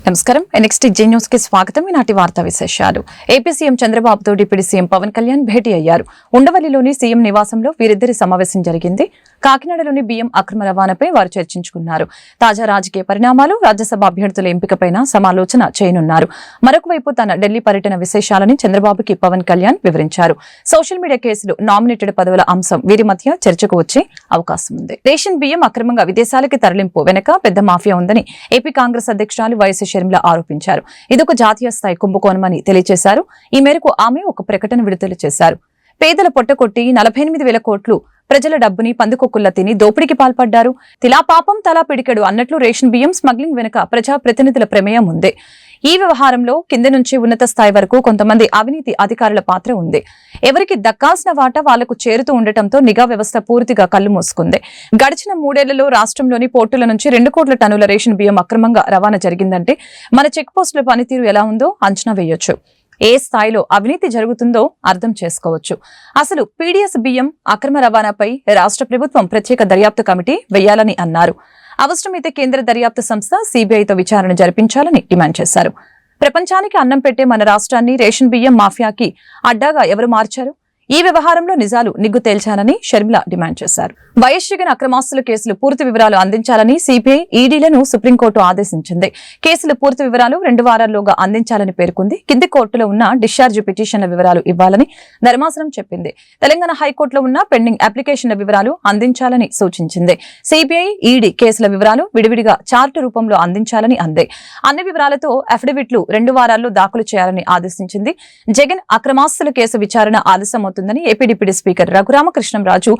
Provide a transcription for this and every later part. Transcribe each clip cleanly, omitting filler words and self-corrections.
నమస్కారం. ఎన్ఎక్స్టీ జే న్యూస్ కి స్వాగతం. ఈనాటి వార్తా విశేషాలు. ఏపీ సీఎం చంద్రబాబుతో డిప్యూటీ సీఎం పవన్ కళ్యాణ్ భేటీ అయ్యారు. ఉండవల్లిలోని సీఎం నివాసంలో వీరిద్దరి సమావేశం జరిగింది. కాకినాడలోని బియ్యం అక్రమ రవాణాపై వారు చర్చించుకున్నారు. తాజా రాజకీయ పరిణామాలు, రాజ్యసభ అభ్యర్థుల ఎంపికపైన సమాలోచన చేయనున్నారు. మరొక వైపు తన ఢిల్లీ పర్యటన విశేషాలని చంద్రబాబుకి పవన్ కళ్యాణ్ వివరించారు. సోషల్ మీడియా కేసులు, నామినేటెడ్ పదవుల అంశం వీరి మధ్య చర్చకు వచ్చే అవకాశం ఉంది. రేషన్ బియ్యం అక్రమంగా విదేశాలకి తరలింపు వెనక పెద్ద మాఫియా ఉందని ఏపీ కాంగ్రెస్ అధ్యక్షురాలు వైఎస్ షర్మిల ఆరోపించారు. ఇదొక జాతీయ స్థాయి కుంభకోణమని తెలియజేశారు. ఈ మేరకు ఆమె ఒక ప్రకటన విడుదల చేశారు. పేదల పొట్టకొట్టి 48,000 కోట్లు ప్రజల డబ్బుని పందుకొక్కుల్లా తిని దోపిడీకి పాల్పడ్డారు. తిలా పాపం తలా పిడికెడు అన్నట్లు రేషన్ బియ్యం స్మగ్లింగ్ వెనుక ప్రజాప్రతినిధుల ప్రమేయం ఉంది. ఈ వ్యవహారంలో కింద నుంచి ఉన్నత స్థాయి వరకు కొంతమంది అవినీతి అధికారుల పాత్ర ఉంది. ఎవరికి దక్కాల్సిన వాటా వాళ్లకు చేరుతూ ఉండటంతో నిఘా వ్యవస్థ పూర్తిగా కళ్లు మూసుకుంది. గడిచిన 3 ఏళ్లలో రాష్ట్రంలోని పోర్టుల నుంచి 2 కోట్ల టన్నుల రేషన్ బియ్యం అక్రమంగా రవాణా జరిగిందంటే మన చెక్ పోస్టుల పనితీరు ఎలా ఉందో అంచనా వేయొచ్చు. ఏ స్థాయిలో అవినీతి జరుగుతుందో అర్థం చేసుకోవచ్చు. అసలు పీడీఎస్ బియ్యం అక్రమ రవాణాపై రాష్ట్ర ప్రభుత్వం ప్రత్యేక దర్యాప్తు కమిటీ వేయాలని అన్నారు. అవసరమైతే కేంద్ర దర్యాప్తు సంస్థ సీబీఐతో విచారణ జరిపించాలని డిమాండ్ చేశారు. ప్రపంచానికి అన్నం పెట్టే మన రాష్ట్రాన్ని రేషన్ బియ్యం మాఫియాకి అడ్డాగా ఎవరు మార్చారు? ఈ వ్యవహారంలో నిజాలు నిగ్గు తేల్చాలని షర్మిల డిమాండ్ చేశారు. వైఎస్ జగన్ అక్రమాస్తుల కేసులు పూర్తి వివరాలు అందించాలని సిబిఐ, ఈడీలను సుప్రీంకోర్టు ఆదేశించింది. కేసుల పూర్తి వివరాలు 2 వారాల్లోగా అందించాలని పేర్కొంది. కింది కోర్టులో ఉన్న డిశ్చార్జ్ పిటిషన్ల వివరాలు ఇవ్వాలని ధర్మాసనం చెప్పింది. తెలంగాణ హైకోర్టులో ఉన్న పెండింగ్ అప్లికేషన్ల వివరాలు అందించాలని సూచించింది. సిబిఐ, ఈడీ కేసుల వివరాలు విడివిడిగా చార్టు రూపంలో అందించాలని అంది. అన్ని వివరాలతో అఫిడవిట్లు 2 వారాల్లో దాఖలు చేయాలని ఆదేశించింది. జగన్ అక్రమాస్తుల కేసు విచారణ ఆలస్యమవుతుందని ఏపీ డిప్యూటీ స్పీకర్ రఘురామకృష్ణంరాజు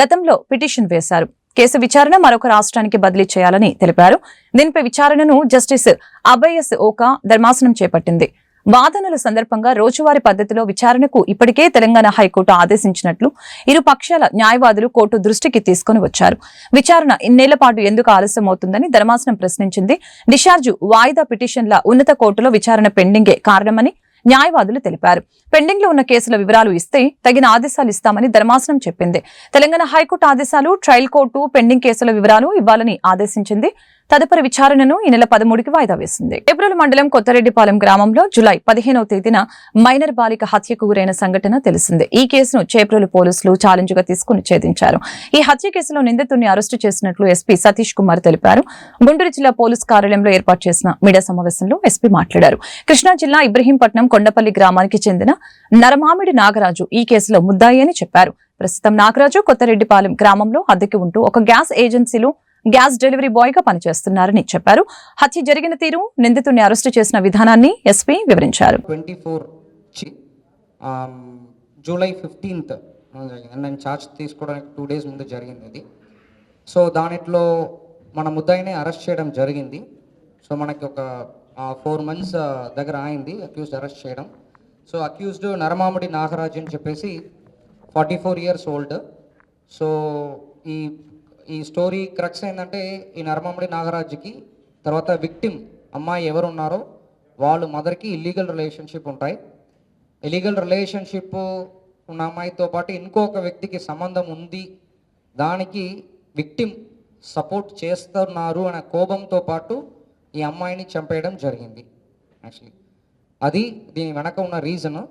గతంలో పిటిషన్ వేశారు. కేసు విచారణ మరొక రాష్ట్రానికి బదిలీ చేయాలని తెలిపారు. దీనిపై విచారణను జస్టిస్ అభయస్ ఓకా ధర్మాసనం చేపట్టింది. వాదనల సందర్భంగా రోజువారీ పద్ధతిలో విచారణకు ఇప్పటికే తెలంగాణ హైకోర్టు ఆదేశించినట్లు ఇరు పక్షాల న్యాయవాదులు కోర్టు దృష్టికి తీసుకుని వచ్చారు. విచారణ ఇన్నేళ్ల పాటు ఎందుకు ఆలస్యమవుతుందని ధర్మాసనం ప్రశ్నించింది. డిశ్చార్జ్ వాయిదా పిటిషన్ల ఉన్నత కోర్టులో విచారణ పెండింగే కారణమని న్యాయవాదులు తెలిపారు. పెండింగ్ లో ఉన్న కేసుల వివరాలు ఇస్తే తగిన ఆదేశాలు ఇస్తామని ధర్మాసనం చెప్పింది. తెలంగాణ హైకోర్టు ఆదేశాలు ట్రయల్ కోర్టు పెండింగ్ కేసుల వివరాలు ఇవ్వాలని ఆదేశించింది. తదుపరి విచారణను ఈ నెల 13కి వాయిదా వేసింది. ఏప్రిల్ మండలం కొత్తరెడ్డిపాలెం గ్రామంలో జులై 15వ తేదీన మైనర్ బాలిక హత్యకు గురైన సంఘటన తెలిసిందే. ఈ కేసును చేప్రోలు పోలీసులు ఛాలెంజ్ గా తీసుకుని ఛేదించారు. ఈ హత్య కేసులో నిందితుడిని అరెస్టు చేసినట్లు ఎస్పీ సతీష్ కుమార్ తెలిపారు. గుంటూరు జిల్లా పోలీస్ కార్యాలయంలో ఏర్పాటు చేసిన మీడియా సమావేశంలో ఎస్పీ మాట్లాడారు. కృష్ణా జిల్లా ఇబ్రహీంపట్నం కొండపల్లి గ్రామానికి చెందిన నరమామిడి నాగరాజు ఈ కేసులో ముద్దాయి అని చెప్పారు. ప్రస్తుతం నాగరాజు కొత్తరెడ్డిపాలెం గ్రామంలో అద్దెకి ఉంటూ ఒక గ్యాస్ ఏజెన్సీలో గ్యాస్ డెలివరీ బాయ్ గా పనిచేస్తున్నారని చెప్పారు. హత్య జరిగిన తీరు, నిందితుడిని అరెస్టు చేసిన విధానాన్ని ఎస్పీ వివరించారు. జూలై 15th నేను ఛార్జ్ తీసుకోవడానికి 2 days ముందు జరిగింది అది. సో దానిలో మన ముద్దాయిని అరెస్ట్ చేయడం జరిగింది. సో మనకి ఒక 4 months దగ్గర అయింది అక్యూజ్డ్ అరెస్ట్ చేయడం. సో అక్యూజ్డ్ నరమామిడి నాగరాజ్ అని చెప్పేసి 44 years old. సో ఈ స్టోరీ క్రక్స్ ఏంటంటే ఈ నరమామిడి నాగరాజుకి తర్వాత విక్టిమ్ అమ్మాయి ఎవరు ఉన్నారో వాళ్ళు మదర్కి ఇల్లీగల్ రిలేషన్షిప్ ఉంటాయి. ఇల్లీగల్ రిలేషన్షిప్ ఉన్న అమ్మాయితో పాటు ఇంకొక వ్యక్తికి సంబంధం ఉంది, దానికి విక్టిమ్ సపోర్ట్ చేస్తున్నారు అనే కోపంతో పాటు ఈ అమ్మాయిని చంపేయడం జరిగింది. యాక్చువల్లీ అది దీని వెనక ఉన్న రీజన్.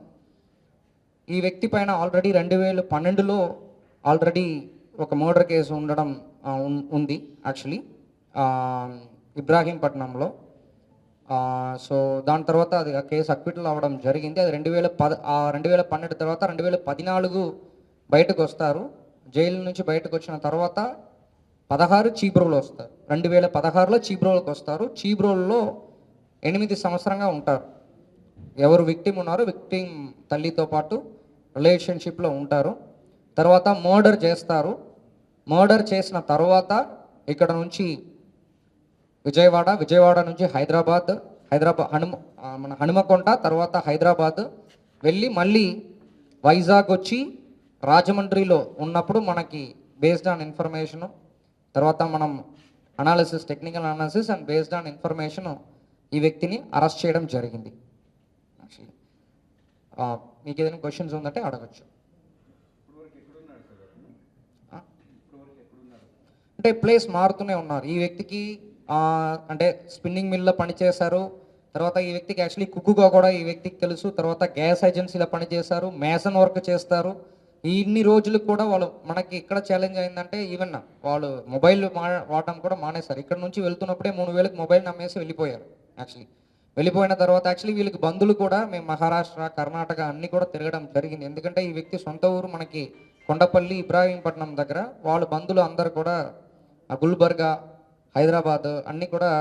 ఈ వ్యక్తి పైన ఆల్రెడీ 2012లో ఆల్రెడీ ఒక మర్డర్ కేసు ఉండడం ఉంది యాక్చువల్లీ ఇబ్రాహీంపట్నంలో. సో దాని తర్వాత అది ఆ కేసు అక్విటల్ అవ్వడం జరిగింది. అది 2012 తర్వాత 2014 బయటకు వస్తారు. జైలు నుంచి బయటకు వచ్చిన తర్వాత 16 చీబ్రోలు వస్తారు. 2016లో చీబ్రోలకు వస్తారు. చీబ్రోల్లో 8 సంవత్సరంగా ఉంటారు. ఎవరు విక్టిమ్ ఉన్నారో విక్టిమ్ తల్లితో పాటు రిలేషన్షిప్లో ఉంటారు. తర్వాత మర్డర్ చేస్తారు. మర్డర్ చేసిన తర్వాత ఇక్కడ నుంచి విజయవాడ నుంచి హైదరాబాద్ మన హనుమకొండ, తర్వాత హైదరాబాద్ వెళ్ళి మళ్ళీ వైజాగ్ వచ్చి రాజమండ్రిలో ఉన్నప్పుడు మనకి బేస్డ్ ఆన్ ఇన్ఫర్మేషను, తర్వాత మనం technical analysis and based on information ఈ వ్యక్తిని అరెస్ట్ చేయడం జరిగింది. యాక్చువల్లీ మీకు ఏదైనా క్వశ్చన్స్ ఉందంటే అడగచ్చు. అంటే ప్లేస్ మారుతూనే ఉన్నారు. ఈ వ్యక్తికి అంటే స్పిన్నింగ్ మిల్లో పనిచేశారు. తర్వాత ఈ వ్యక్తికి యాక్చువల్లీ కుక్కుగా కూడా ఈ వ్యక్తికి తెలుసు. తర్వాత గ్యాస్ ఏజెన్సీలో పనిచేశారు, మేసన్ వర్క్ చేస్తారు. ఇన్ని రోజులు కూడా వాళ్ళు మనకి ఇక్కడ ఛాలెంజ్ అయిందంటే ఈవెన్ వాళ్ళు మొబైల్ వాడడం కూడా మానేశారు. ఇక్కడ నుంచి వెళ్తున్నప్పుడే 3,000కి మొబైల్ నమ్మేసి వెళ్ళిపోయారు. యాక్చువల్లీ వెళ్ళిపోయిన తర్వాత యాక్చువల్లీ వీళ్ళకి బంధువులు కూడా మేము మహారాష్ట్ర, కర్ణాటక అన్నీ కూడా తిరగడం జరిగింది. ఎందుకంటే ఈ వ్యక్తి సొంత ఊరు మనకి కొండపల్లి, ఇబ్రాహీంపట్నం దగ్గర. వాళ్ళ బంధువులు అందరు కూడా గుల్బర్గా, హైదరాబాద్ అన్నీ కూడా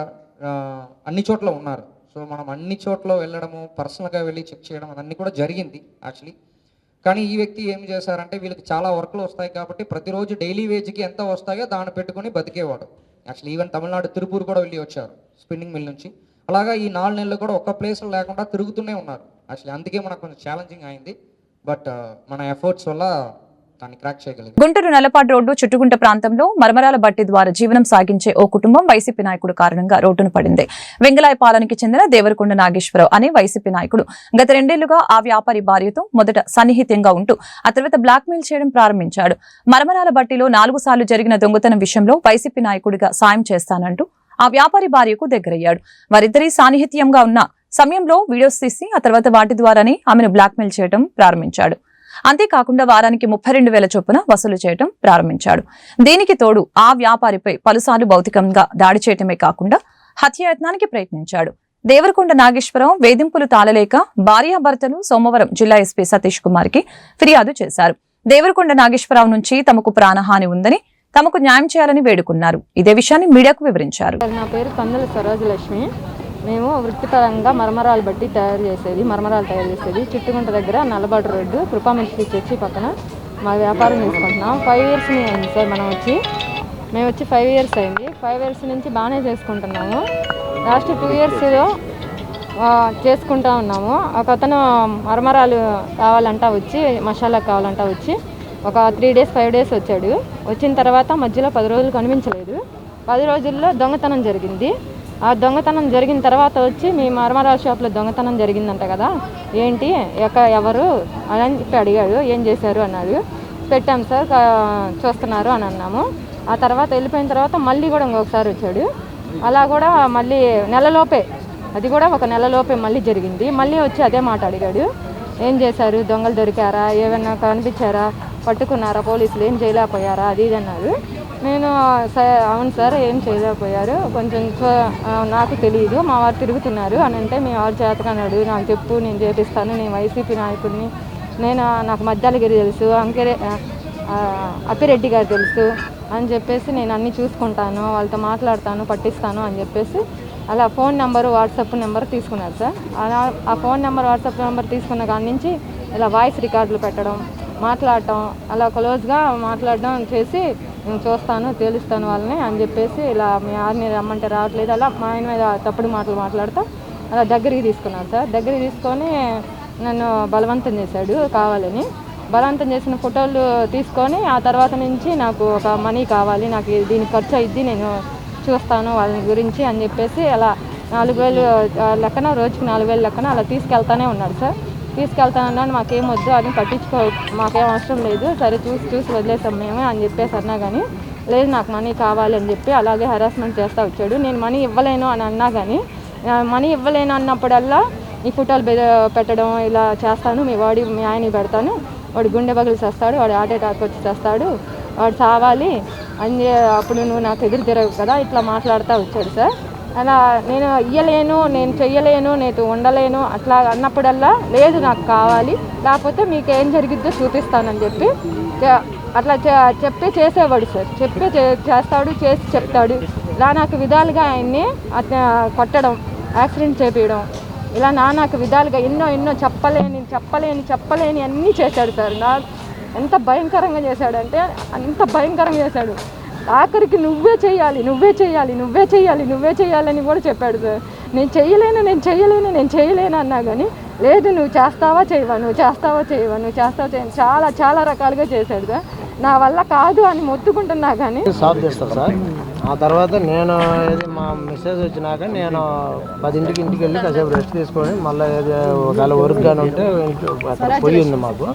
అన్ని చోట్ల ఉన్నారు. సో మనం అన్ని చోట్ల వెళ్ళడము, పర్సనల్గా వెళ్ళి చెక్ చేయడం అన్నీ కూడా జరిగింది యాక్చువల్లీ. కానీ ఈ వ్యక్తి ఏం చేశారంటే వీళ్ళకి చాలా వర్క్లు వస్తాయి కాబట్టి ప్రతిరోజు డైలీ వేజ్కి ఎంత వస్తాయో దాన్ని పెట్టుకొని బతికేవాడు. యాక్చువల్లీ ఈవెన్ తమిళనాడు తిరుపూర్ కూడా వెళ్ళి వచ్చారు స్పిన్నింగ్ మిల్ నుంచి. అలాగా ఈ 4 నెలలు కూడా ఒక్క ప్లేస్లో లేకుండా తిరుగుతూనే ఉన్నారు యాక్చువల్లీ. అందుకే మనకు కొంచెం ఛాలెంజింగ్ అయింది. బట్ మన ఎఫర్ట్స్ వల్ల దాన్ని క్రాక్ చేయగలిగాం. గుంటూరు నల్లపాడు రోడ్డు చుట్టుగుంట ప్రాంతంలో మరమరాల బట్టి ద్వారా జీవనం సాగించే ఓ కుటుంబం వైసీపీ నాయకుడు కారణంగా రోడ్డున పడింది. వెంగళాయపాలెంకి చెందిన దేవరకొండ నాగేశ్వరరావు అనే వైసీపీ నాయకుడు గత 2 ఏళ్లుగా ఆ వ్యాపారి భార్యతో మొదట సన్నిహితంగా ఉంటూ ఆ తర్వాత బ్లాక్మెయిల్ చేయడం ప్రారంభించాడు. మరమరాల బట్టిలో 4 సార్లు జరిగిన దొంగతనం విషయంలో వైసీపీ నాయకుడిగా సాయం చేస్తానంటూ ఆ వ్యాపారి భార్యకు దగ్గరయ్యాడు. వారిద్దరి సాన్నిహిత్యంగా ఉన్న సమయంలో వీడియోస్ తీసి ఆ తర్వాత వాటి ద్వారానే ఆమెను బ్లాక్మెయిల్ చేయడం ప్రారంభించాడు. అంతేకాకుండా వారానికి 32,000 చొప్పున వసూలు చేయడం ప్రారంభించాడు. దీనికి తోడు ఆ వ్యాపారిపై పలుసార్లు భౌతికంగా దాడి చేయటమే కాకుండా హత్యాయత్నానికి ప్రయత్నించాడు. దేవరకొండ నాగేశ్వరరావు వేధింపులు తాళలేక భార్యాభర్తలు సోమవారం జిల్లా ఎస్పీ సతీష్ కుమార్ కి ఫిర్యాదు చేశారు. దేవరకొండ నాగేశ్వరరావు నుంచి తమకు ప్రాణహాని ఉందని, తమకు న్యాయం చేయాలని వేడుకున్నారు. ఇదే విషయాన్ని మీడియాకు వివరించారు. నా పేరు కందుల సరోజలక్ష్మి. మేము వృత్తిపరంగా మరమరాలు బట్టి మరమరాలు తయారు చేసేది చుట్టుగుంట దగ్గర నల్లబాటు రోడ్డు కృపామిస్త్రి చర్చి పక్కన మా వ్యాపారం చేసుకుంటున్నాం. 5 ఇయర్స్ అయింది సార్. మేము వచ్చి 5 ఇయర్స్ అయింది. 5 ఇయర్స్ నుంచి బాగానే చేసుకుంటున్నాము. లాస్ట్ 2 ఇయర్స్లో చేసుకుంటా ఉన్నాము. ఒక అతను మరమరాలు కావాలంటా వచ్చి, మసాలా కావాలంటా వచ్చి ఒక 3 డేస్ 5 డేస్ వచ్చాడు. వచ్చిన తర్వాత మధ్యలో 10 రోజులు కనిపించలేదు. 10 రోజుల్లో దొంగతనం జరిగింది. ఆ దొంగతనం జరిగిన తర్వాత వచ్చి మీ మరమరాల షాప్లో దొంగతనం జరిగిందంట కదా, ఏంటి ఎవరు అని చెప్పి అడిగాడు. ఏం చేశారు అన్నాడు. పెట్టాం సార్, చూస్తున్నారు అని అన్నాము. ఆ తర్వాత వెళ్ళిపోయిన తర్వాత మళ్ళీ కూడా ఇంకొకసారి వచ్చాడు. అలా కూడా మళ్ళీ నెలలోపే, అది కూడా ఒక నెలలోపే మళ్ళీ జరిగింది. మళ్ళీ వచ్చి అదే మాట అడిగాడు. ఏం చేశారు, దొంగలు దొరికారా, ఏమైనా కనిపించారా, పట్టుకున్నారా, పోలీసులు ఏం చేయలేకపోయారా, అది ఇది అన్నారు. నేను అవును సార్ ఏం చేయలేకపోయారు, కొంచెం నాకు తెలియదు, మా వారు తిరుగుతున్నారు అని అంటే, మీ వారు చేతకన్నాడు, నాకు చెప్పు నేను చేపిస్తాను, నేను వైసీపీ నాయకుడిని, నాకు మద్దాలగిరి తెలుసు, అప్పిరెడ్డి గారు తెలుసు అని చెప్పేసి నేను అన్నీ చూసుకుంటాను, వాళ్ళతో మాట్లాడతాను, పట్టిస్తాను అని చెప్పేసి అలా ఫోన్ నెంబరు వాట్సాప్ నెంబర్ తీసుకున్నారు సార్. అలా ఆ ఫోన్ నెంబర్ వాట్సాప్ నెంబర్ తీసుకున్న కాడి నుంచి ఇలా వాయిస్ రికార్డులు పెట్టడం, మాట్లాడటం, అలా క్లోజ్గా మాట్లాడడం చేసి నేను చూస్తాను, తెలుస్తాను వాళ్ళని అని చెప్పేసి ఇలా మీ ఆర్మీ రమ్మంటే రావట్లేదు, అలా మా ఆయన మీద తప్పుడు మాటలు మాట్లాడుతూ అలా దగ్గరికి తీసుకున్నాను సార్. దగ్గరికి తీసుకొని నన్ను బలవంతం చేశాడు కావాలని. బలవంతం చేసిన ఫోటోలు తీసుకొని ఆ తర్వాత నుంచి నాకు ఒక మనీ కావాలి, నాకు దీనికి ఖర్చు అయ్యిద్ది, నేను చూస్తాను వాళ్ళ గురించి అని చెప్పేసి అలా 4,000 లెక్కన, రోజుకి 4,000 లెక్కన అలా తీసుకెళ్తానే ఉన్నాడు సార్. తీసుకెళ్తానన్నాను, మాకేం వద్దు, అది పట్టించుకో, మాకేం అవసరం లేదు, సరే చూసి వదిలేసాం మేము అని చెప్పేసి అన్నా కానీ లేదు నాకు మనీ కావాలి అని చెప్పి అలాగే హెరాస్మెంట్ చేస్తూ వచ్చాడు. నేను మనీ ఇవ్వలేను అని అన్నా కానీ మనీ ఇవ్వలేను అన్నప్పుడల్లా ఈ ఫోటోలు పెట్టడం ఇలా చేస్తాను, మీ ఆయన పెడతాను, వాడు గుండె పగిలి చేస్తాడు, వాడు హార్ట్ అటాక్ వచ్చి చేస్తాడు, వాడు చావాలి అని అప్పుడు నువ్వు నాకు ఎదురు తిరగవు కదా, ఇట్లా మాట్లాడుతూ వచ్చాడు సార్. అలా నేను ఇయ్యలేను, నేను చెయ్యలేను, నేను ఉండలేను అట్లా అన్నప్పుడల్లా లేదు నాకు కావాలి, లేకపోతే మీకు ఏం జరిగిద్దో చూపిస్తానని చెప్పి అట్లా చెప్పి చేసేవాడు సార్. చెప్పి చేస్తాడు, చేసి చెప్తాడు. ఇలా నాకు విధాలుగా ఆయన్ని కొట్టడం, యాక్సిడెంట్ చేపించడం, ఇలా నాకు విధాలుగా ఎన్నో చెప్పలేని అన్నీ చేశాడు సార్. ఎంత భయంకరంగా చేశాడంటే అంత భయంకరంగా చేశాడు. ఆఖరికి నువ్వే చేయాలి అని కూడా చెప్పాడు సార్. నేను చేయలేను అన్నా కానీ లేదు నువ్వు చేస్తావా చేయవని చాలా రకాలుగా చేశాడు సార్. నా వల్ల కాదు అని మొత్తుకుంటున్నా కానీ సాల్వ్ చేస్తాను సార్. ఆ తర్వాత నేను మా మెసేజ్ వచ్చినాక నేను 10ంటికి ఇంటికి వెళ్ళి కాసేపు రెస్ట్ తీసుకొని మళ్ళీ ఒకవేళ వర్క్ కానీ ఉంటే అక్కడ పొయ్యి ఉంది మాకు,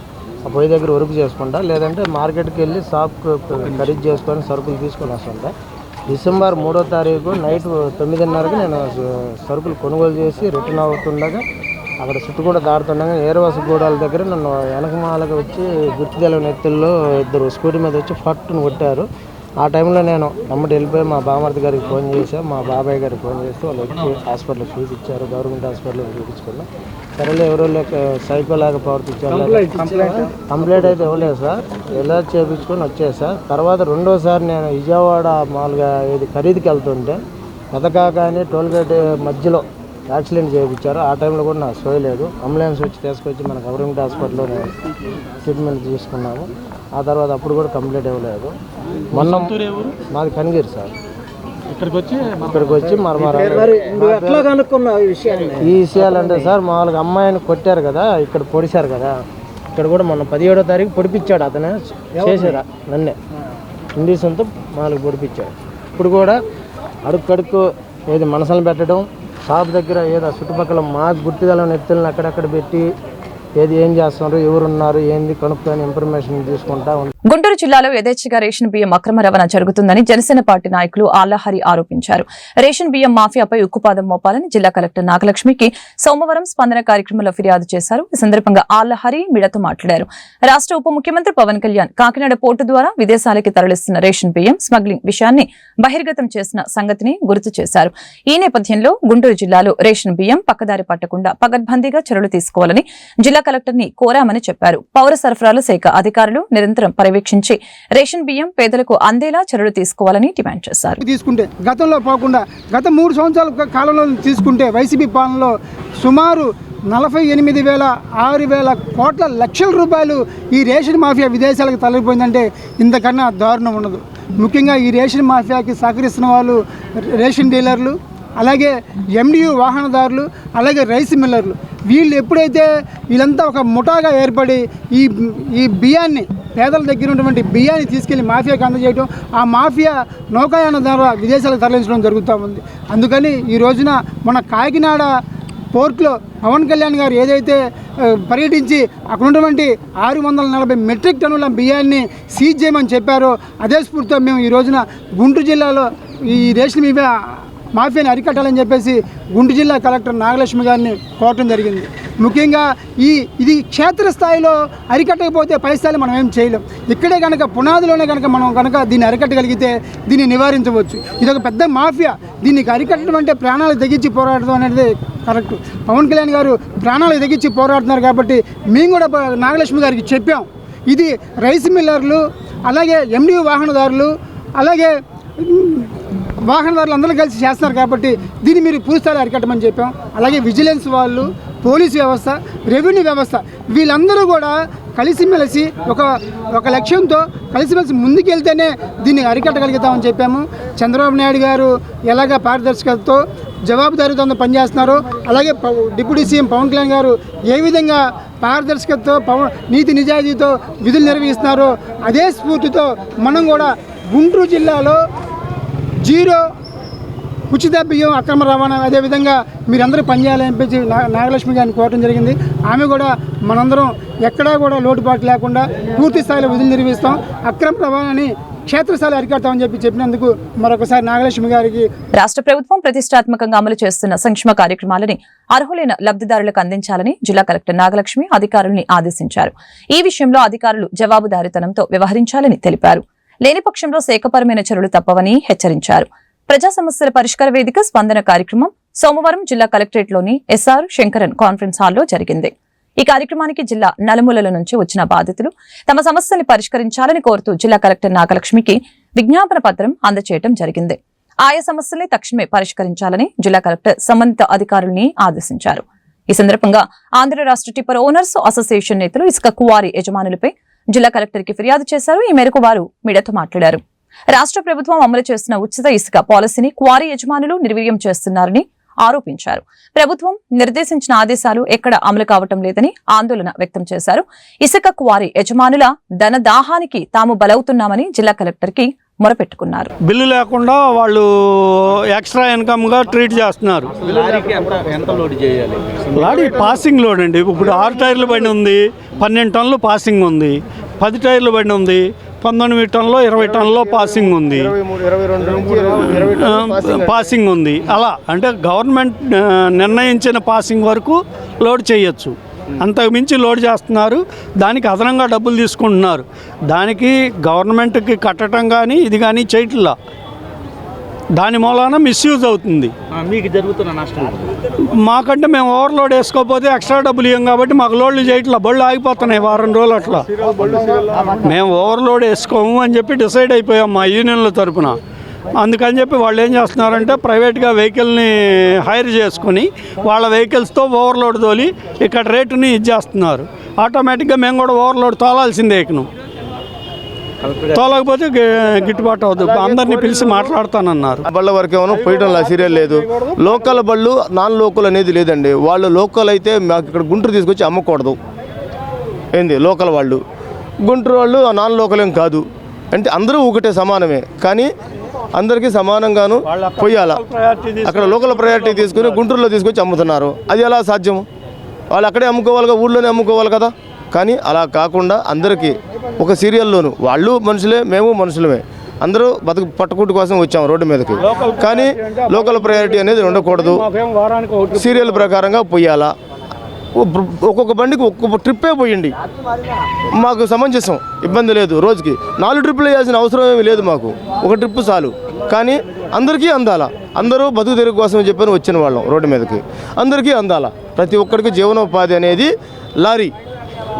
ఆ పొయ్యి దగ్గర వర్క్ చేసుకుంటా, లేదంటే మార్కెట్కి వెళ్ళి షాప్ ఖరీదు చేసుకొని సరుకులు తీసుకొని వస్తుంటా. డిసెంబర్ 3వ తారీఖు నైట్ 9:30కి నేను సరుకులు కొనుగోలు చేసి రిటర్న్ అవుతుండగా అక్కడ చుట్టుకుండా దాడుతుండగా ఏరవాస గూడాల దగ్గర నన్ను వెనకమాలగా వచ్చి గుర్తు తెలియని వ్యక్తుల్లో ఇద్దరు స్కూటీ మీద వచ్చి ఫట్టును కొట్టారు. ఆ టైంలో నేను అమ్మటి వెళ్ళిపోయి మా బామర్ది గారికి ఫోన్ చేశాను, మా బాబాయ్ గారికి ఫోన్ చేస్తే వాళ్ళు వచ్చి హాస్పిటల్కి చూపించారు. గవర్నమెంట్ హాస్పిటల్కి చూపించుకున్నాం. సరేలే ఎవరో లేక సైకోలాగా ప్రవర్తించారు. కంప్లైంట్ అయితే ఇవ్వలేదు సార్, ఎలా చేయించుకొని వచ్చేది సార్. తర్వాత రెండోసారి నేను విజయవాడ మామూలుగా ఇది ఖరీదుకి వెళ్తుంటే పెదకాకాని టోల్గేట్ మధ్యలో యాక్సిడెంట్ చేయించారు. ఆ టైంలో కూడా నాకు సోయలేదు. అంబులెన్స్ వచ్చి తీసుకొచ్చి మన గవర్నమెంట్ హాస్పిటల్లో ట్రీట్మెంట్ తీసుకున్నాము. ఆ తర్వాత అప్పుడు కూడా కంప్లీట్ ఇవ్వలేదు. మొన్న మాది కనిగిరి సార్. ఇక్కడికి వచ్చి ఈ విషయాలు అంటే సార్ మామూలుగా అమ్మాయిని కొట్టారు కదా, ఇక్కడ పొడిచారు కదా, ఇక్కడ కూడా మొన్న 17వ తారీఖు పొడిపించాడు. అతనే చేశారు నన్నే ఇండిషన్తో మామూలుగా పొడిపించాడు. ఇప్పుడు కూడా అడుక్కడుక్కు ఏది మనసులను పెట్టడం, షాప్ దగ్గర ఏదో చుట్టుపక్కల మాకు గుర్తుగల వ్యక్తులను అక్కడక్కడ పెట్టి ఏది ఏం చేస్తున్నారు, ఎవరున్నారు, ఏంది కనుక్కొని ఇన్ఫర్మేషన్ తీసుకుంటా. గుంటూరు జిల్లాలో యథేచ్ఛగా రేషన్ బియ్యం అక్రమ రవాణా జరుగుతుందని జనసేన పార్టీ నాయకులు ఆళ్లహరి ఆరోపించారు. రేషన్ బియ్యం మాఫియాపై ఉక్కుపాదం మోపాలని జిల్లా కలెక్టర్ నాగలక్ష్మికి సోమవారం స్పందన కార్యక్రమంలో ఫిర్యాదు చేశారు. ఈ సందర్భంగా ఆళ్లహరి మీడియాతో మాట్లాడారు. రాష్ట్ర ఉప ముఖ్యమంత్రి పవన్ కళ్యాణ్ కాకినాడ పోర్టు ద్వారా విదేశాలకి తరలిస్తున్న రేషన్ బియ్యం స్మగ్లింగ్ విషయాన్ని బహిర్గతం చేసిన సంగతిని గుర్తు చేశారు. ఈ నేపథ్యంలో గుంటూరు జిల్లాలో రేషన్ బియ్యం పక్కదారి పట్టకుండా పకడ్బందీగా చర్యలు తీసుకోవాలని జిల్లా కలెక్టర్ ని కోరామని చెప్పారు. పౌర సరఫరాల శాఖ అధికారులు నిరంతరం పర్యవేక్షించి రేషన్ బియ్యం పేదలకు అందేలా చర్యలు తీసుకోవాలని డిమాండ్ చేశారు. తీసుకుంటే గతంలో పోకుండా గత 3 సంవత్సరాల కాలంలో తీసుకుంటే వైసీపీ పాలనలో సుమారు 48,000 కోట్ల లక్షల రూపాయలు ఈ రేషన్ మాఫియా విదేశాలకు తరలిపోయిందంటే ఇంతకన్నా దారుణం ఉండదు. ముఖ్యంగా ఈ రేషన్ మాఫియాకి సహకరిస్తున్న వాళ్ళు రేషన్ డీలర్లు, అలాగే ఎండియు వాహనదారులు, అలాగే రైస్ మిల్లర్లు. వీళ్ళు ఎప్పుడైతే వీళ్ళంతా ఒక ముఠాగా ఏర్పడి ఈ బియ్యాన్ని పేదల దగ్గర ఉన్నటువంటి బియ్యాన్ని తీసుకెళ్లి మాఫియాకి అందజేయడం, ఆ మాఫియా నౌకాయానం ద్వారా విదేశాలకు తరలించడం జరుగుతూ ఉంది. అందుకని ఈ రోజున మన కాకినాడ పోర్ట్లో పవన్ కళ్యాణ్ గారు ఏదైతే పర్యటించి అక్కడ ఉన్నటువంటి 640 మెట్రిక్ టన్నుల బియ్యాన్ని సీజ్ చేయమని చెప్పారో అదే స్ఫూర్తితో మేము ఈ రోజున గుంటూరు జిల్లాలో ఈ రేషన్ మాఫియాని అరికట్టాలని చెప్పేసి గుంటూరు జిల్లా కలెక్టర్ నాగలక్ష్మి గారిని కోరటం జరిగింది. ముఖ్యంగా ఇది క్షేత్రస్థాయిలో అరికట్టకపోతే పై స్థాయిలో మనం ఏం చేయలేం. ఇక్కడే కనుక పునాదిలోనే మనం దీన్ని అరికట్టగలిగితే దీన్ని నివారించవచ్చు. ఇది ఒక పెద్ద మాఫియా. దీనికి అరికట్టడం అంటే ప్రాణాలు తెగించి పోరాడడం అనేది కరెక్ట్. పవన్ కళ్యాణ్ గారు ప్రాణాలు తెగించి పోరాడుతున్నారు కాబట్టి మేము కూడా నాగలక్ష్మి గారికి చెప్పాం. ఇది రైస్ మిల్లర్లు, అలాగే ఎండియు వాహనదారులు, అలాగే వాహనదారులు అందరూ కలిసి చేస్తున్నారు కాబట్టి దీన్ని మీరు పూర్తిస్థాయిలో అరికట్టమని చెప్పాం. అలాగే విజిలెన్స్ వాళ్ళు, పోలీసు వ్యవస్థ, రెవెన్యూ వ్యవస్థ వీళ్ళందరూ కూడా కలిసిమెలిసి ఒక లక్ష్యంతో కలిసిమెలిసి ముందుకెళ్తేనే దీన్ని అరికట్టగలుగుతామని చెప్పాము. చంద్రబాబు నాయుడు గారు ఎలాగ పారదర్శకతతో జవాబుదారీతో పనిచేస్తున్నారో, అలాగే డిప్యూటీ సీఎం పవన్ కళ్యాణ్ గారు ఏ విధంగా పారదర్శకతతో నీతి నిజాయితీతో విధులు నిర్వహిస్తున్నారో అదే స్ఫూర్తితో మనం కూడా గుంటూరు జిల్లాలో 0 ఉచిత బియ్యం అక్రమ రవాణా అదేవిధంగా మీరందరూ పనిచేయాలని నాగలక్ష్మి గారిని కోరడం జరిగింది. ఆమె కూడా మనందరం ఎక్కడా కూడా లోటుపాటు లేకుండా పూర్తి స్థాయిలో విధులు నిర్వహిస్తాం, అక్రమ రవాణాని క్షేత్రస్థాయిలో అరికడతామని చెప్పినందుకు మరొకసారి నాగలక్ష్మి గారికి. రాష్ట్ర ప్రభుత్వం ప్రతిష్టాత్మకంగా అమలు చేస్తున్న సంక్షేమ కార్యక్రమాలని అర్హులైన లబ్ధిదారులకు అందించాలని జిల్లా కలెక్టర్ నాగలక్ష్మి అధికారులను ఆదేశించారు. ఈ విషయంలో అధికారులు జవాబుదారీతనంతో వ్యవహరించాలని తెలిపారు. లేని పక్షంలో శాఖపరమైన చర్యలు తప్పవని హెచ్చరించారు. ప్రజా సమస్యల పరిష్కార వేదిక స్పందన కార్యక్రమం సోమవారం జిల్లా కలెక్టరేట్లోని ఎస్ఆర్ శంకరన్ కాన్ఫరెన్స్ హాల్లో జరిగింది. ఈ కార్యక్రమానికి జిల్లా నలుమూలల నుంచి వచ్చిన బాధితులు తమ సమస్యల్ని పరిష్కరించాలని కోరుతూ జిల్లా కలెక్టర్ నాగలక్ష్మికి విజ్ఞాపన పత్రం అందజేయడం జరిగింది. ఆయా సమస్యల్ని తక్షణమే పరిష్కరించాలని జిల్లా కలెక్టర్ సంబంధిత అధికారుల్ని ఆదేశించారు. ఈ సందర్భంగా ఆంధ్ర రాష్ట్ర టిప్పర్ ఓనర్స్ అసోసియేషన్ నేతలు ఇసుక కువారీ యజమానులపై జిల్లా కలెక్టర్ కి ఫిర్యాదు చేశారు. ఈ మేరకు వారు మీడియాతో మాట్లాడారు. రాష్ట్ర ప్రభుత్వం అమలు చేస్తున్న ఉచిత ఇసుక పాలసీని క్వారీ యజమానులు నిర్వీర్యం చేస్తున్నారని ఆరోపించారు. ప్రభుత్వం నిర్దేశించిన ఆదేశాలు ఎక్కడ అమలు కావటం లేదని ఆందోళన వ్యక్తం చేశారు. ఇసుక క్వారీ యజమానుల ధన దాహానికి తాము బలవుతున్నామని జిల్లా కలెక్టర్ కి మొరపెట్టుకున్నారు. బిల్లు లేకుండా వాళ్ళు ఎక్స్ట్రా ఇన్కమ్ గా ట్రీట్ చేస్తున్నారు. లారీ పాసింగ్ లోడ్ అండి. ఇప్పుడు 6 టైర్లు బండి ఉంది, 12 టన్నులు పాసింగ్ ఉంది. 10 టైర్లు బండి ఉంది, 19 టన్నులో 20 టన్నులో పాసింగ్ ఉంది, 22 నుంచి 20 టన్నులు పాసింగ్ ఉంది. అలా అంటే గవర్నమెంట్ నిర్ణయించిన పాసింగ్ వరకు లోడ్ చేయొచ్చు. అంతకు మించి లోడ్ చేస్తున్నారు, దానికి అదనంగా డబ్బులు తీసుకుంటున్నారు. దానికి గవర్నమెంట్కి కట్టడం కానీ ఇది కానీ చేయట్లా, దాని మూలాన మిస్యూజ్ అవుతుంది. మీకు జరుగుతున్న నష్టం మాకంటే మేము ఓవర్లోడ్ వేసుకోకపోతే ఎక్స్ట్రా డబ్బులు ఇవ్వం కాబట్టి మాకు లోడ్లు చేయట్లా, బళ్ళు ఆగిపోతున్నాయి వారం రోజులు అట్లా. మేము ఓవర్లోడ్ వేసుకోము అని చెప్పి డిసైడ్ అయిపోయాం మా యూనియన్ల తరపున. అందుకని చెప్పి వాళ్ళు ఏం చేస్తున్నారంటే ప్రైవేట్గా వెహికల్ని హైర్ చేసుకుని వాళ్ళ వెహికల్స్తో ఓవర్లోడ్ తోలి ఇక్కడ రేటుని ఇచ్చేస్తున్నారు. ఆటోమేటిక్గా మేము కూడా ఓవర్లోడ్ తోలాల్సిందే. ఇకను తోలకపోతే గిట్టుబాటు అవుతుంది. అందరినీ పిలిచి మాట్లాడతానన్నారు. బళ్ళ వరకు ఏమో పోయటం సీరియల్ లేదు. లోకల్ బళ్ళు నాన్ లోకల్ అనేది లేదండి. వాళ్ళు లోకల్ అయితే మాకు ఇక్కడ గుంటూరు తీసుకొచ్చి అమ్మకూడదు. ఏంది లోకల్ వాళ్ళు, గుంటూరు వాళ్ళు నాన్ లోకల్ ఏం కాదు. అంటే అందరూ ఒకటే సమానమే, కానీ అందరికీ సమానంగాను పోయాలా. అక్కడ లోకల్ ప్రయారిటీ తీసుకుని గుంటూరులో తీసుకొచ్చి అమ్ముతున్నారు. అది ఎలా సాధ్యము? వాళ్ళు అక్కడే అమ్ముకోవాలిగా, ఊళ్ళోనే అమ్ముకోవాలి కదా. కానీ అలా కాకుండా అందరికీ ఒక సీరియల్లోను వాళ్ళు మనుషులే, మేము మనుషులమే, అందరూ బతుకు పట్టుకుంటు కోసం వచ్చాము రోడ్డు మీదకి. కానీ లోకల్ ప్రయారిటీ అనేది ఉండకూడదు, సీరియల్ ప్రకారంగా పోయాలా. ఒక్కొక్క బండికి ఒక్కొక్క ట్రిప్పే పోయండి, మాకు సమంజసం, ఇబ్బంది లేదు. రోజుకి 4 ట్రిప్పులు వేయాల్సిన అవసరం ఏమీ లేదు, మాకు ఒక ట్రిప్పు చాలు. కానీ అందరికీ అందాలా, అందరూ బతుకు తెరుగు కోసం చెప్పని వచ్చిన వాళ్ళం రోడ్డు మీదకి, అందరికీ అందాలా. ప్రతి ఒక్కరికి జీవనోపాధి అనేది లారీ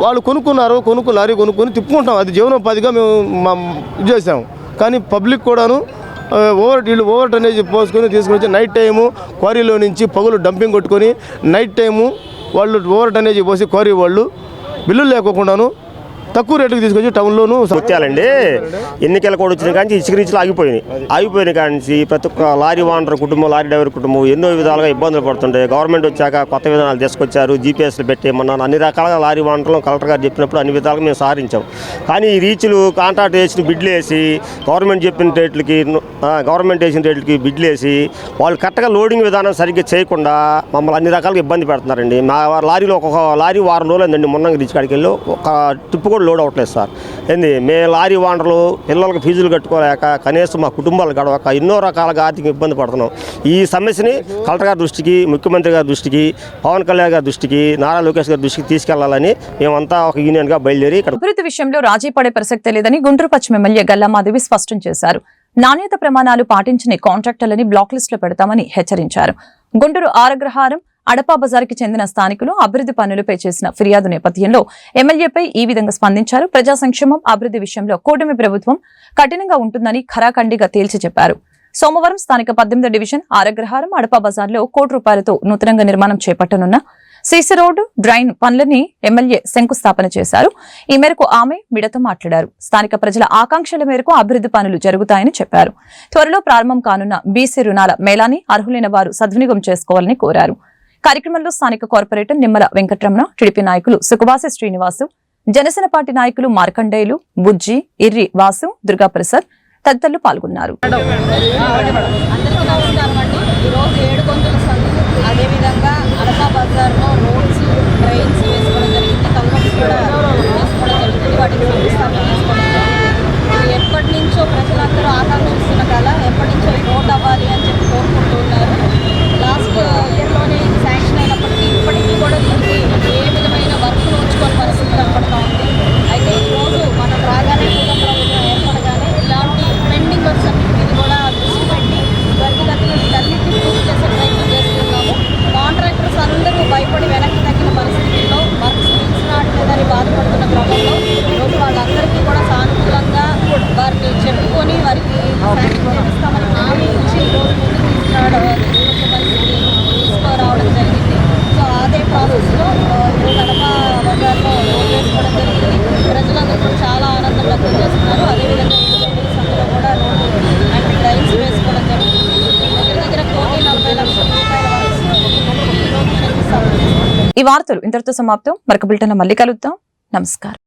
వాళ్ళు కొనుక్కున్నారు, లారీ కొనుక్కొని తిప్పుకుంటాం, అది జీవనోపాధిగా మేము ఇది చేసాము. కానీ పబ్లిక్ కూడాను ఓవర్ టనేజ్ పోసుకొని తీసుకుని వచ్చి నైట్ టైము క్వారీలో నుంచి పగులు డంపింగ్ కొట్టుకొని నైట్ టైము వాళ్ళు ఓవర్ టనేజ్ పోసి క్వారీ వాళ్ళు బిల్లులు లేకోకుండాను తక్కువ రేటుకి తీసుకొచ్చి టౌన్లోనూ వచ్చాలండి. ఎన్నికల కూడా వచ్చిన కానీ ఇసుక రీచ్లు ఆగిపోయినాయి కానీ ప్రతి ఒక్క లారీ ఓనర్ కుటుంబం, లారీ డ్రైవర్ కుటుంబం ఎన్నో విధాలుగా ఇబ్బందులు పడుతుండే. గవర్నమెంట్ వచ్చాక కొత్త విధానాలు తీసుకొచ్చారు, జీపీఎస్లు పెట్టేయమన్నాను. అన్ని రకాలుగా లారీ ఓనర్లు కలెక్టర్ గారు చెప్పినప్పుడు అన్ని విధాలుగా మేము సాధించాం. కానీ ఈ రీచ్లు కాంట్రాక్ట్ వేసిన బిడ్లు వేసి గవర్నమెంట్ చెప్పిన రేట్లకి, గవర్నమెంట్ వేసిన రేట్లకి బిడ్లు వేసి వాళ్ళు కరెక్ట్గా లోడింగ్ విధానం సరిగ్గా చేయకుండా మమ్మల్ని అన్ని రకాలుగా ఇబ్బంది పెడుతున్నారండి. మా లారీలో ఒక్కొక్క లారీ వారం రోజులు అయిందండి. మొన్న రీచ్ కాడికి వెళ్ళి ఒక ట్రిప్ కూడా లోడ్ అవ్వట్లేదు సార్. ఏంది మేము లారీ ఓనర్లు పిల్లలకు ఫీజులు కట్టుకోలేక, కనీసం మా కుటుంబాలు గడవక ఎన్నో రకాలుగా ఆర్థిక ఇబ్బంది పడుతున్నాం. ఈ సమస్యని కలెక్టర్ గారి దృష్టికి, ముఖ్యమంత్రి గారి దృష్టికి, పవన్ కళ్యాణ్ గారి దృష్టికి, నారా లోకేష్ గారి దృష్టికి తీసుకెళ్లాలని మేమంతా ఒక యూనియన్గా బయలుదేరి ఇక్కడ అభివృద్ధి విషయంలో రాజీ పడే ప్రసక్తే లేదని గుంటూరు పశ్చిమ ఎమ్మెల్యే గల్లామాధవి స్పష్టం చేశారు. నాణ్యత ప్రమాణాలు పాటించని కాంట్రాక్టర్లని బ్లాక్ లిస్టులో పెడతామని హెచ్చరించారు. గుంటూరు ఆరగ్రహారం అడపా బజార్కి చెందిన స్థానికులు అభివృద్ధి పనులపై చేసిన ఫిర్యాదు నేపథ్యంలో ఎమ్మెల్యేపై ఈ విధంగా స్పందించారు. ప్రజా సంక్షేమం, అభివృద్ధి విషయంలో కూటమి ప్రభుత్వం కఠినంగా ఉంటుందని ఖరాఖండిగా తేల్చి చెప్పారు. సోమవారం స్థానిక 18వ డివిజన్ ఆరగ్రహారం అడపా బజార్లో ₹1 కోటి నిర్మాణంగా నిర్మాణం చేపట్టనున్న సీసీ రోడ్డు, డ్రైన్ పనులని ఎమ్మెల్యే శంకుస్థాపన చేశారు. ఈ మేరకు ఆమె మీడియాతో మాట్లాడారు. స్థానిక ప్రజల ఆకాంక్షల మేరకు అభివృద్ధి పనులు జరుగుతాయని చెప్పారు. త్వరలో ప్రారంభం కానున్న బీసీ రుణాల మేళాని అర్హులైన వారు సద్వినియోగం చేసుకోవాలని కోరారు. కార్యక్రమంలో స్థానిక కార్పొరేటర్ నిమ్మల వెంకటరమణ, టీడీపీ నాయకులు సుఖవాసి శ్రీనివాసు, జనసేన పార్టీ నాయకులు మార్కండేయులు, బుజ్జి, ఇర్రి వాసు, దుర్గాప్రసాద్ తదితరులు పాల్గొన్నారు. అదేవిధంగా అడపా బజార్లో రోడ్స్, డ్రైన్స్ వేసుకోవడం జరిగింది, కల్వర్ట్స్ కూడా వేసుకోవడం జరుగుతుంది. వాటికి శంకుస్థాపన చేసుకోవడం జరిగింది. ఎప్పటి నుంచో ప్రజలందరూ ఆకాంక్షిస్తున్న కళ, ఎప్పటి నుంచో ఈ రోడ్ అవ్వాలి అని చెప్పి కోరుకుంటూ ఉన్నారు. లాస్ట్ ఇయర్లోనే శాంక్షన్ అయినప్పటికీ ఇప్పటికీ కూడా దీనికి ఏ విధమైన వర్క్లు ఉంచుకోని పరిస్థితి కనపడుతూ ఉంది. అయితే ఈరోజు మనం రాగానే కూటమి ప్రభుత్వం ఏర్పడగానే ఇలాంటి పెండింగ్ వర్క్స్ అన్నింటినీ కూడా దృష్టి పెట్టి గతిగతులు వీటన్నిటిని పూర్తి చేసే ప్రయత్నం చేస్తున్నాము. కాంట్రాక్టర్స్ అందరూ భయపడి వెనక్కి తగ్గిన పరిస్థితుల్లో వర్క్స్ తీసుకురావట్లేదని బాధపడుతున్న క్రమంలో ఈరోజు వాళ్ళందరికీ కూడా సానుకూలంగా వారిని చెప్పుకొని వారికి శాంక్షన్ చేపిస్తామని హామీ ఇచ్చి ఈరోజు ముందుకు తీసుకురావడం జరిగింది. సో అదే ప్రాసెస్లో ఈరోజు అడపా బజార్లో రోడ్ వేసుకోవడం జరిగింది. ప్రజలందరూ కూడా చాలా ఆనందం వ్యక్తం చేస్తున్నారు. అదేవిధంగా సందులో కూడా రోడ్డు అండ్ డ్రైన్స్ వేసుకోవడం జరిగింది. దగ్గర ఈ వార్తలు ఇంతటితో సమాప్తం. మరొక బులెటిన్లో మళ్ళీ కలుద్దాం. నమస్కారం.